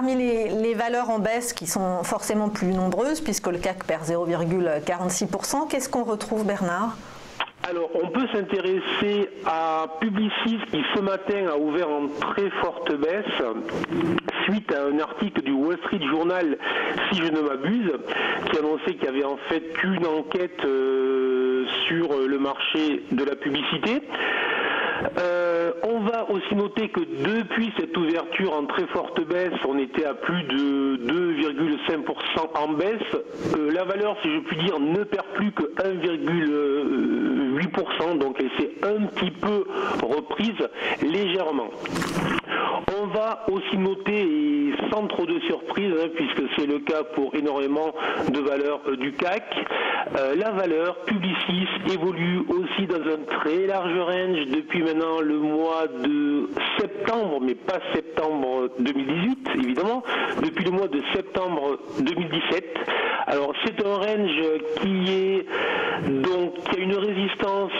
parmi les valeurs en baisse qui sont forcément plus nombreuses, puisque le CAC perd 0,46%, qu'est-ce qu'on retrouve, Bernard ? Alors, on peut s'intéresser à Publicis qui ce matin a ouvert en très forte baisse suite à un article du Wall Street Journal, si je ne m'abuse, qui annonçait qu'il y avait en fait une enquête sur le marché de la publicité. On va aussi noter que depuis cette ouverture en très forte baisse, on était à plus de 2,5% en baisse. La valeur, si je puis dire, ne perd plus que 1,8%, donc elle s'est un petit peu reprise légèrement. On va aussi noter, et sans trop de surprise, puisque c'est le cas pour énormément de valeurs du CAC, la valeur Publicis évolue aussi dans un très large range depuis maintenant le mois de septembre, mais pas septembre 2018 évidemment, depuis le mois de septembre 2017. Alors c'est un range qui a une résistance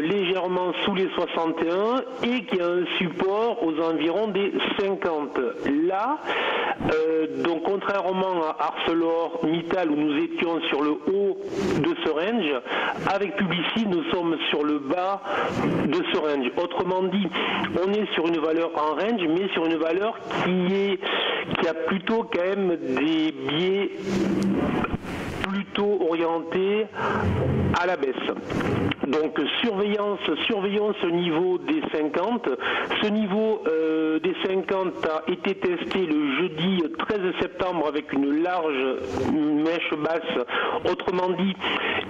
légèrement sous les 61 et qui a un support aux environs des 50. Là, donc contrairement à ArcelorMittal où nous étions sur le haut de ce range, avec Publicis nous sommes sur le bas de ce range. Autrement dit, on est sur une valeur en range, mais sur une valeur qui a plutôt quand même des biais plutôt orientés à la baisse. Donc surveillons ce niveau des 50. Ce niveau des 50 a été testé le jeudi 13 septembre avec une large mèche basse. Autrement dit,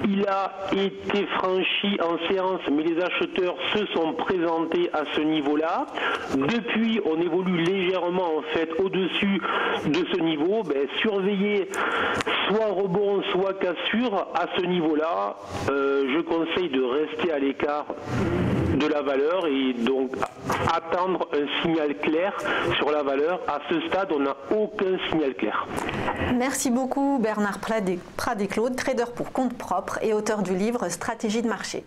il a été franchi en séance, mais les acheteurs se sont présentés à ce niveau-là. Depuis, on évolue légèrement en fait au-dessus de ce niveau. Surveillez soit rebond, soit cassure à ce niveau-là. Je conseille de rester à l'écart de la valeur et donc attendre un signal clair sur la valeur. À ce stade, on n'a aucun signal clair. Merci beaucoup Bernard Pradé-Claude, trader pour compte propre et auteur du livre Stratégie de marché.